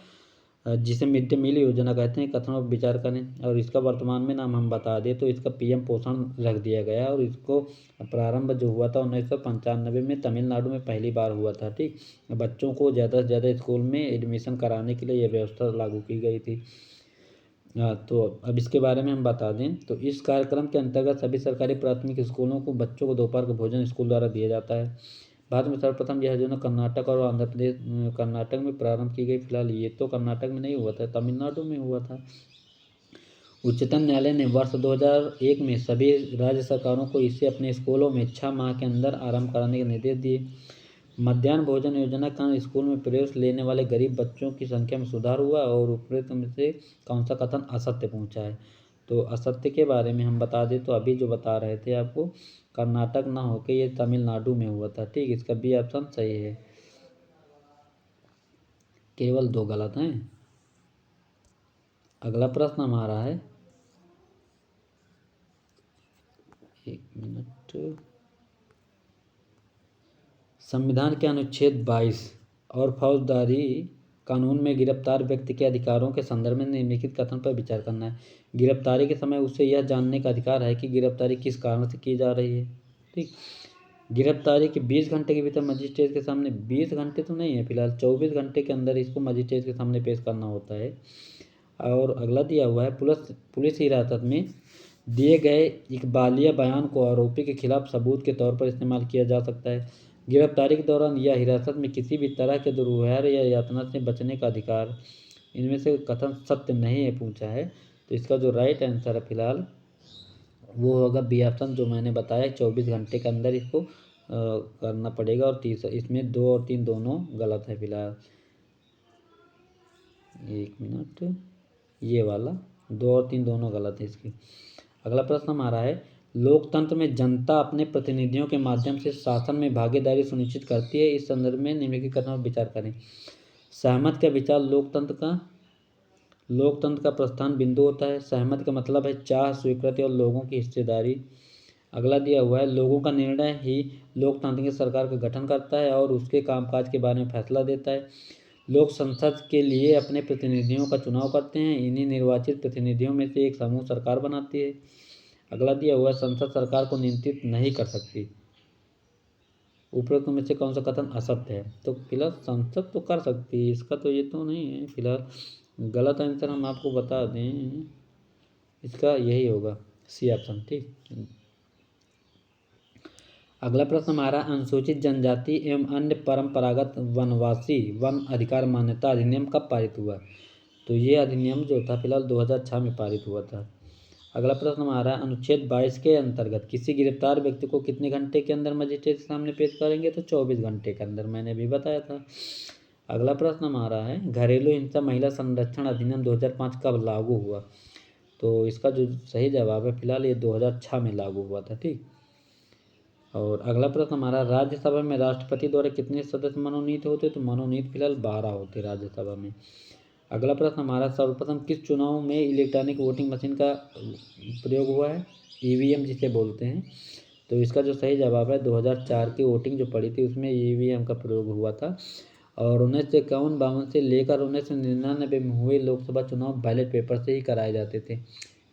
Speaker 1: जिसे मिड डे मील योजना कहते हैं, कथनों पर विचार करें। और इसका वर्तमान में नाम हम बता दें तो इसका पीएम पोषण रख दिया गया है। और इसको प्रारंभ जो हुआ था 1995 में तमिलनाडु में पहली बार हुआ था, ठीक। बच्चों को ज़्यादा से ज़्यादा स्कूल में एडमिशन कराने के लिए यह व्यवस्था लागू की गई थी। तो अब इसके बारे में हम बता दें तो इस कार्यक्रम के अंतर्गत सभी सरकारी प्राथमिक स्कूलों को बच्चों को दोपहर का भोजन स्कूल द्वारा दिया जाता है। भारत में सर्वप्रथम यह योजना कर्नाटक और आंध्र प्रदेश, कर्नाटक में प्रारंभ की गई। फिलहाल ये तो कर्नाटक में नहीं हुआ था, तमिलनाडु में हुआ था। उच्चतम न्यायालय ने वर्ष 2001 में सभी राज्य सरकारों को इसे अपने स्कूलों में 6 माह के अंदर आरंभ कराने के निर्देश दिए। मध्याह्न भोजन योजना का स्कूल में प्रवेश लेने वाले गरीब बच्चों की संख्या में सुधार हुआ और उपरोक्त में से कौन सा कथन असत्य पहुंचा है? तो असत्य के बारे में हम बता दें तो अभी जो बता रहे थे आपको, कर्नाटक ना होकर ये तमिलनाडु में हुआ था, ठीक। इसका बी ऑप्शन सही है, केवल 2 गलत हैं। अगला प्रश्न हमारा है, 1 मिनट, संविधान के अनुच्छेद 22 और फौजदारी कानून में गिरफ्तार व्यक्ति के अधिकारों के संदर्भ में निम्नलिखित कथन पर विचार करना है। गिरफ्तारी के समय उसे यह जानने का अधिकार है कि गिरफ्तारी किस कारण से की जा रही है। ठीक, गिरफ्तारी के 20 घंटे के भीतर मजिस्ट्रेट के सामने, 20 घंटे तो नहीं है फिलहाल, 24 घंटे के अंदर इसको मजिस्ट्रेट के सामने पेश करना होता है। और अगला दिया हुआ है, पुलिस हिरासत में दिए गए इकबालिया बयान को आरोपी के खिलाफ सबूत के तौर पर इस्तेमाल किया जा सकता है। गिरफ्तारी के दौरान या हिरासत में किसी भी तरह के दुर्व्यवहार या यातना से बचने का अधिकार, इनमें से कथन सत्य नहीं है पूछा है। तो इसका जो राइट आंसर है फिलहाल वो होगा बी ऑप्शन, जो मैंने बताया 24 घंटे के अंदर इसको करना पड़ेगा। और तीसरा, इसमें 2 और 3 दोनों गलत है फिलहाल। 1 मिनट, ये वाला 2 और 3 दोनों गलत है इसकी। अगला प्रश्न हमारा है, लोकतंत्र में जनता अपने प्रतिनिधियों के माध्यम से शासन में भागीदारी सुनिश्चित करती है। इस संदर्भ में निम्नलिखित कथनों पर विचार करें। सहमत का विचार लोकतंत्र का प्रस्थान बिंदु होता है। सहमत का मतलब है चाह, स्वीकृति और लोगों की हिस्सेदारी। अगला दिया हुआ है, लोगों का निर्णय ही लोकतांत्रिक सरकार का गठन करता है और उसके कामकाज के बारे में फैसला देता है। लोग संसद के लिए अपने प्रतिनिधियों का चुनाव करते हैं। इन्हीं निर्वाचित प्रतिनिधियों में से एक समूह सरकार बनाती है। अगला दिया हुआ है, संसद सरकार को नियंत्रित नहीं कर सकती। उपरोक्त में से कौन सा कथन असत्य है। तो फिलहाल संसद तो कर सकती है, इसका तो ये तो नहीं है फिलहाल। गलत आंसर हम आपको बता दें, इसका यही होगा सी ऑप्शन। ठीक, अगला प्रश्न हमारा, अनुसूचित जनजाति एवं अन्य परंपरागत वनवासी वन अधिकार मान्यता अधिनियम कब पारित हुआ। तो ये अधिनियम जो था फिलहाल 2006 में पारित हुआ था। अगला प्रश्न हमारा, अनुच्छेद 22 के अंतर्गत किसी गिरफ्तार व्यक्ति को कितने घंटे के अंदर मजिस्ट्रेट के सामने पेश करेंगे। तो 24 घंटे के अंदर, मैंने भी बताया था। अगला प्रश्न हमारा है, घरेलू हिंसा महिला संरक्षण अधिनियम 2005 कब लागू हुआ। तो इसका जो सही जवाब है फिलहाल ये 2006 में लागू हुआ था। ठीक, और अगला प्रश्न हमारा, राज्यसभा में राष्ट्रपति द्वारा कितने सदस्य मनोनीत होते। तो मनोनीत फिलहाल 12 होते राज्यसभा में। अगला प्रश्न हमारा, सर्वप्रथम किस चुनाव में इलेक्ट्रॉनिक वोटिंग मशीन का प्रयोग हुआ है। ईवीएम जिसे बोलते हैं। तो इसका जो सही जवाब है 2004 की वोटिंग जो पड़ी थी उसमें ईवीएम का प्रयोग हुआ था। और 1951-52 से लेकर 1999 में हुए लोकसभा चुनाव बैलेट पेपर से ही कराए जाते थे,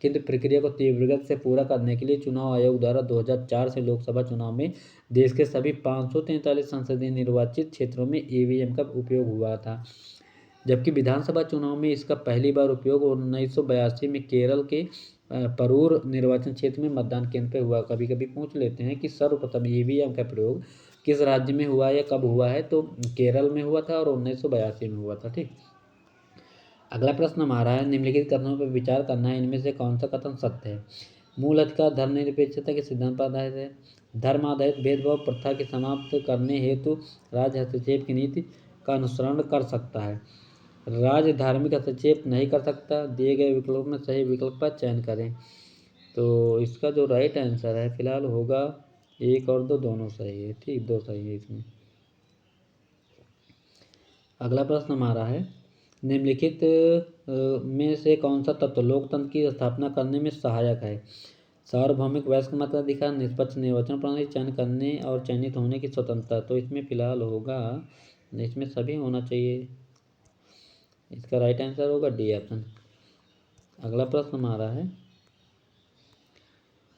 Speaker 1: किंतु प्रक्रिया को तीव्र से पूरा करने के लिए चुनाव आयोग द्वारा 2004 से लोकसभा चुनाव में देश के सभी 543 संसदीय निर्वाचित क्षेत्रों में ईवीएम का उपयोग हुआ था। जबकि विधानसभा चुनाव में इसका पहली बार उपयोग 1982 में केरल के परूर निर्वाचन क्षेत्र में मतदान केंद्र पर हुआ। कभी कभी पूछ लेते हैं कि सर्वप्रथम ईवीएम का प्रयोग किस राज्य में हुआ या कब हुआ है। तो केरल में हुआ था और 1982 में हुआ था। ठीक, अगला प्रश्न हमारा है, निम्नलिखित कथनों पर विचार करना है, इनमें से कौन सा कथन सत्य है। मूल अधिकार धर्मनिरपेक्षता के सिद्धांत पर आधारित है। धर्म आधारित भेदभाव प्रथा के समाप्त करने हेतु राज्य हस्तक्षेप की नीति का अनुसरण कर सकता है। राज्य धार्मिक हस्तक्षेप नहीं कर सकता। दिए गए विकल्पों में सही विकल्प का चयन करें। तो इसका जो राइट आंसर है फिलहाल होगा 1 और 2 दोनों सही है। ठीक, 2 सही है इसमें। अगला प्रश्न हमारा है, निम्नलिखित में से कौन सा तत्व लोकतंत्र की स्थापना करने में सहायक है। सार्वभौमिक वयस्क मताधिकार, निष्पक्ष निर्वाचन प्रणाली, चयन करने और चयनित होने की स्वतंत्रता। तो इसमें फिलहाल होगा, इसमें सभी होना चाहिए। इसका राइट आंसर होगा डी ऑप्शन। अगला प्रश्न हमारा है,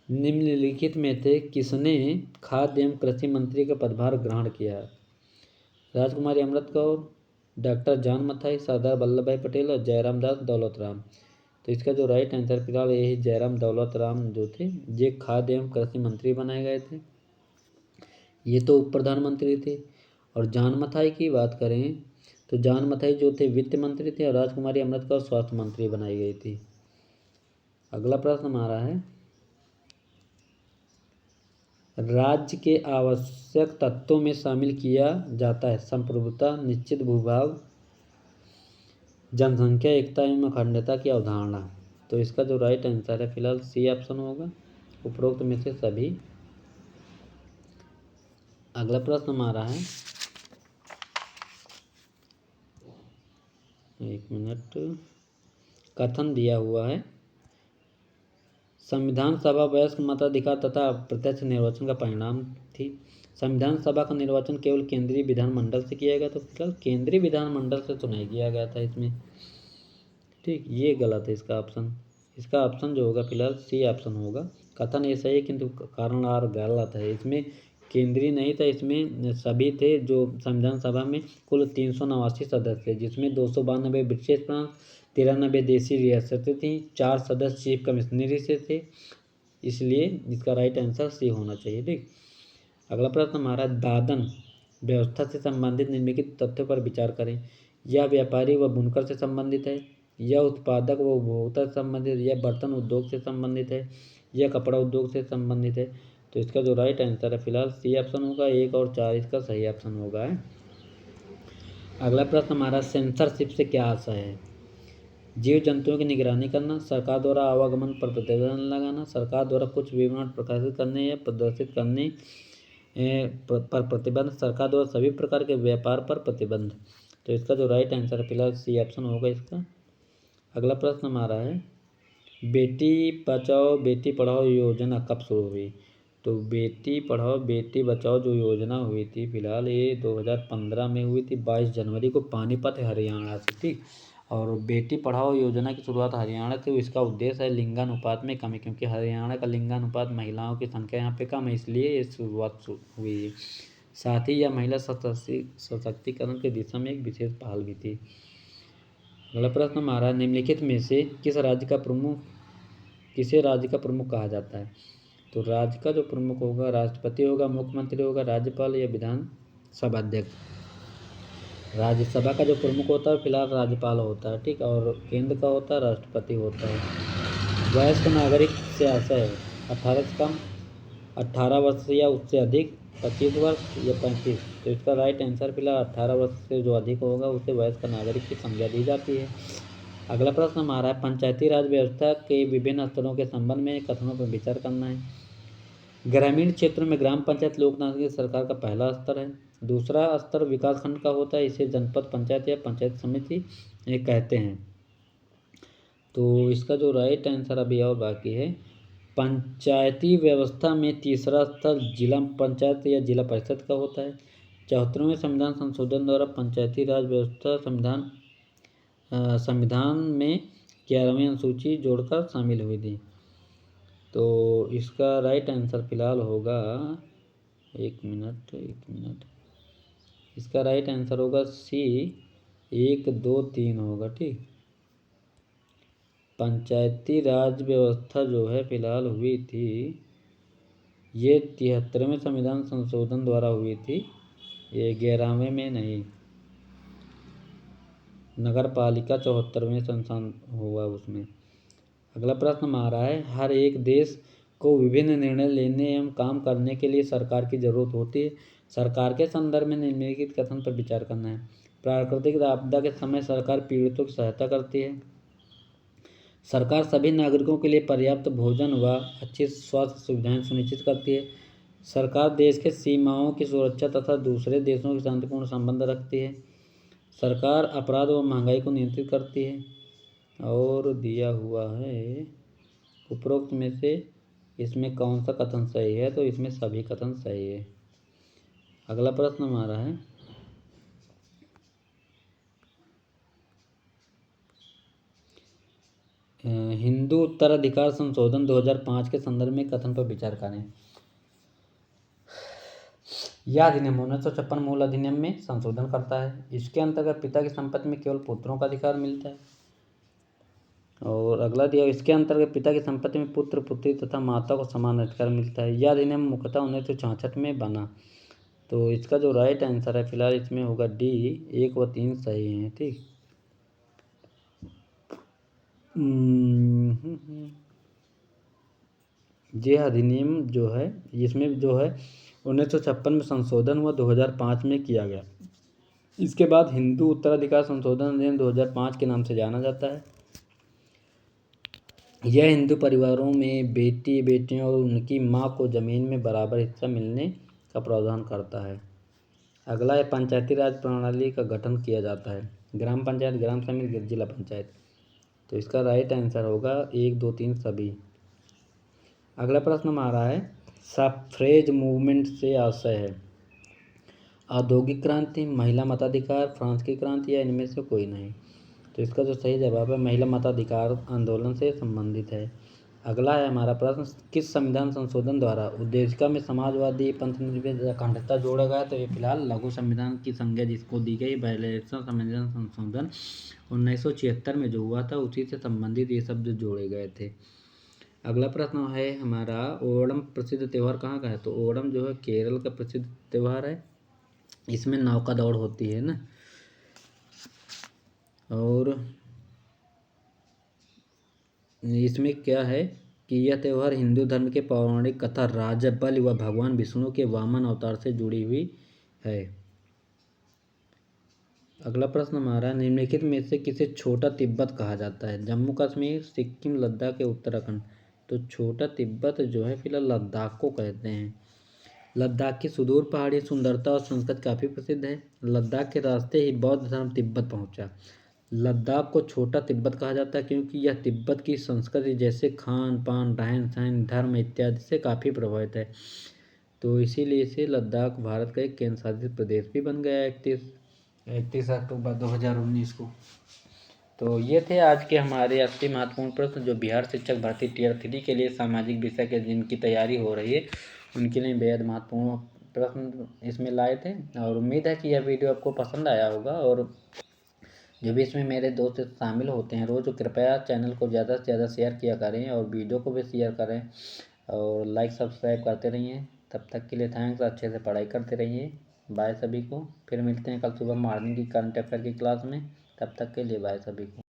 Speaker 1: निम्नलिखित में से किसने खाद्य एवं कृषि मंत्री का पदभार ग्रहण किया। राजकुमारी अमृत कौर, डॉक्टर जॉन मथाई, सरदार वल्लभ भाई पटेल और जयराम दास दौलत राम। तो इसका जो राइट आंसर फिलहाल यही जयराम दौलत राम जो थे ये खाद्य एवं कृषि मंत्री बनाए गए थे। ये तो उप प्रधानमंत्री थे। और जॉन मथाई की बात करें तो जॉन मथाई जो थे वित्त मंत्री थे और राजकुमारी अमृत कौर स्वास्थ्य मंत्री बनाई गई थी। अगला प्रश्न हमारा है, राज्य के आवश्यक तत्वों में शामिल किया जाता है संप्रभुता, निश्चित भूभाग, जनसंख्या, एकता एवं अखंडता की अवधारणा। तो इसका जो राइट आंसर है फिलहाल सी ऑप्शन होगा, उपरोक्त में से सभी। अगला प्रश्न हमारा है, 1 मिनट, कथन दिया हुआ है, संविधान सभा वयस्क मताधिकार तथा प्रत्यक्ष निर्वाचन का परिणाम थी। संविधान सभा का निर्वाचन केवल केंद्रीय विधानमंडल से किया गया, तो फिलहाल केंद्रीय विधानमंडल से तो नहीं किया गया था इसमें, ठीक। ये गलत है इसका ऑप्शन। इसका ऑप्शन जो होगा फिलहाल सी ऑप्शन होगा। कथन ये सही है किंतु कारण आर गलत है। इसमें केंद्रीय नहीं था, इसमें सभी थे। जो संविधान सभा में कुल 389 सदस्य थे, जिसमें 292 ब्रिटिश प्रांत, 93 देसी रियासतें थीं, 4 सदस्य चीफ कमिश्नरी से थे। इसलिए इसका राइट आंसर सी होना चाहिए, ठीक। अगला प्रश्न हमारा दादन व्यवस्था से संबंधित निम्नलिखित तथ्यों पर विचार करें। यह व्यापारी व बुनकर से संबंधित है, यह उत्पादक व उपभोक्ता से संबंधित, यह बर्तन उद्योग से संबंधित है, यह कपड़ा उद्योग से संबंधित है। तो इसका जो राइट आंसर है फिलहाल सी ऑप्शन होगा। 1 और 4 इसका सही ऑप्शन होगा। अगला प्रश्न हमारा सेंसरशिप से क्या आशय है। जीव जंतुओं की निगरानी करना, सरकार द्वारा आवागमन पर प्रतिबंध लगाना, सरकार द्वारा कुछ विवरण प्रकाशित करने या प्रदर्शित करने पर प्रतिबंध, सरकार द्वारा सभी प्रकार के व्यापार पर प्रतिबंध। तो इसका जो राइट आंसर है फिलहाल सी ऑप्शन होगा इसका। अगला प्रश्न हमारा है बेटी बचाओ बेटी पढ़ाओ योजना कब शुरू हुई। तो बेटी पढ़ाओ बेटी बचाओ जो योजना हुई थी फिलहाल ये 2015 में हुई थी, 22 जनवरी को पानीपत हरियाणा से, ठीक। और बेटी पढ़ाओ योजना की शुरुआत हरियाणा से। इसका उद्देश्य है लिंगानुपात में कमी, क्योंकि हरियाणा का लिंगानुपात महिलाओं की संख्या यहाँ पे कम है, इसलिए ये शुरुआत हुई है। साथ ही यह महिला सशक्तिकरण की दिशा में एक विशेष पहल भी थी। अगला प्रश्न हमारा निम्नलिखित में से किसे राज्य का प्रमुख कहा जाता है। तो राज्य का जो प्रमुख होगा राष्ट्रपति होगा, मुख्यमंत्री होगा, राज्यपाल या विधानसभा अध्यक्ष। राज्यसभा का जो प्रमुख होता है फिलहाल राज्यपाल होता है, ठीक। और केंद्र का होता है राष्ट्रपति होता है। वयस्क नागरिक से आशय है 18 से कम, 18 वर्ष या उससे अधिक, 25 वर्ष या 35। तो इसका राइट आंसर फिलहाल 18 वर्ष से जो अधिक होगा उसे वयस्क नागरिक की संज्ञा दी जाती है। अगला प्रश्न हमारा है पंचायती राज व्यवस्था के विभिन्न स्तरों के संबंध में कथनों पर विचार करना है। ग्रामीण क्षेत्रों में ग्राम पंचायत लोकतांत्रिक सरकार का पहला स्तर है। दूसरा स्तर विकास खंड का होता है, इसे जनपद पंचायत या पंचायत समिति कहते हैं। तो इसका जो राइट आंसर अभी और बाकी है। पंचायती व्यवस्था में तीसरा स्तर जिला पंचायत या जिला परिषद का होता है। 74वें संविधान संशोधन द्वारा पंचायती राज व्यवस्था संविधान में 11वीं अनुसूची जोड़कर शामिल हुई थी। तो इसका राइट आंसर फिलहाल होगा एक मिनट इसका राइट आंसर होगा सी 1, 2, 3 होगा, ठीक। पंचायती राज व्यवस्था जो है फिलहाल हुई थी ये 73वें संविधान संशोधन द्वारा हुई थी, ये 11वें में नहीं। नगर पालिका 74वें संशोधन हुआ उसमें। अगला प्रश्न हमारा है हर एक देश को विभिन्न निर्णय लेने एवं काम करने के लिए सरकार की जरूरत होती है। सरकार के संदर्भ में निम्नलिखित कथन पर विचार करना है। प्राकृतिक आपदा के समय सरकार पीड़ितों की सहायता करती है। सरकार सभी नागरिकों के लिए पर्याप्त भोजन व अच्छी स्वास्थ्य सुविधाएं सुनिश्चित करती है। सरकार देश के सीमाओं की सुरक्षा तथा दूसरे देशों के शांतिपूर्ण संबंध रखती है। सरकार अपराध व महंगाई को नियंत्रित करती है। और दिया हुआ है उपरोक्त में से इसमें कौन सा कथन सही है। तो इसमें सभी कथन सही है। अगला प्रश्न हमारा है हिंदू उत्तराधिकार संशोधन 2005 के संदर्भ में कथन पर विचार करें। यह अधिनियम 1956 मूल अधिनियम में संशोधन करता है। इसके अंतर्गत पिता की संपत्ति में केवल पुत्रों का अधिकार मिलता है। और अगला दिया इसके अंतर्गत पिता की संपत्ति में पुत्र पुत्री तथा माता को समान अधिकार मिलता है। यह अधिनियम मुख्यतः 1966 में बना। तो इसका जो राइट आंसर है फिलहाल इसमें होगा डी 1 व 3 सही हैं, ठीक। ये अधिनियम जो है इसमें जो है 1956 में संशोधन हुआ, 2005 में किया गया। इसके बाद हिंदू उत्तराधिकार संशोधन अधिनियम 2005 के नाम से जाना जाता है। यह हिंदू परिवारों में बेटी बेटियों और उनकी मां को जमीन में बराबर हिस्सा मिलने का प्रावधान करता है। अगला है पंचायती राज प्रणाली का गठन किया जाता है। ग्राम पंचायत, ग्राम समिति, जिला पंचायत। तो इसका राइट आंसर होगा 1, 2, 3 सभी। अगला प्रश्न हमारा है सफ्रेज मूवमेंट से आशय है औद्योगिक क्रांति, महिला मताधिकार, फ्रांस की क्रांति या इनमें से कोई नहीं। तो इसका जो सही जवाब है महिला मताधिकार आंदोलन से संबंधित है। अगला है हमारा प्रश्न किस संविधान संशोधन द्वारा उद्देशिका में समाजवादी पंथनिरपेक्ष अखंडता जोड़ा गया। तो ये फिलहाल लघु संविधान की संज्ञा जिसको दी गई बायलेक्शन संविधान संशोधन 1976 में जो हुआ था उसी से संबंधित ये शब्द जोड़े गए थे। अगला प्रश्न है हमारा ओणम प्रसिद्ध त्यौहार कहाँ का है। तो ओणम जो है केरल का प्रसिद्ध त्यौहार है। इसमें नौका दौड़ होती है ना। और इसमें क्या है कि यह त्यौहार हिंदू धर्म के पौराणिक कथा राजबल व भगवान विष्णु के वामन अवतार से जुड़ी हुई है। अगला प्रश्न हमारा निम्नलिखित में से किसे छोटा तिब्बत कहा जाता है। जम्मू कश्मीर, सिक्किम, लद्दाख या उत्तराखंड। तो छोटा तिब्बत जो है फिलहाल लद्दाख को कहते हैं। लद्दाख की सुदूर पहाड़ी सुंदरता और संस्कृति काफ़ी प्रसिद्ध है। लद्दाख के रास्ते ही बौद्ध धर्म तिब्बत पहुंचा। लद्दाख को छोटा तिब्बत कहा जाता है क्योंकि यह तिब्बत की संस्कृति जैसे खान पान, रहन सहन, धर्म इत्यादि से काफ़ी प्रभावित है। तो इसीलिए इसे लद्दाख भारत का एक केंद्र शासित प्रदेश भी बन गया 31 अक्टूबर 2019 को। तो ये थे आज के हमारे 80 महत्वपूर्ण प्रश्न जो बिहार शिक्षक भर्ती टियर 3 के लिए सामाजिक विषय के जिनकी तैयारी हो रही है उनके लिए बेहद महत्वपूर्ण प्रश्न इसमें लाए थे। और उम्मीद है कि यह वीडियो आपको पसंद आया होगा। और जो भी इसमें मेरे दोस्त शामिल होते हैं रोज़ कृपया चैनल को ज़्यादा से ज़्यादा शेयर किया करें और वीडियो को भी शेयर करें और लाइक सब्सक्राइब करते रहिए। तब तक के लिए थैंक्स। अच्छे से पढ़ाई करते रहिए। बाय सभी को। फिर मिलते हैं कल सुबह मॉर्निंग की करंट अफेयर की क्लास में। तब तक के लिए बाय सभी को।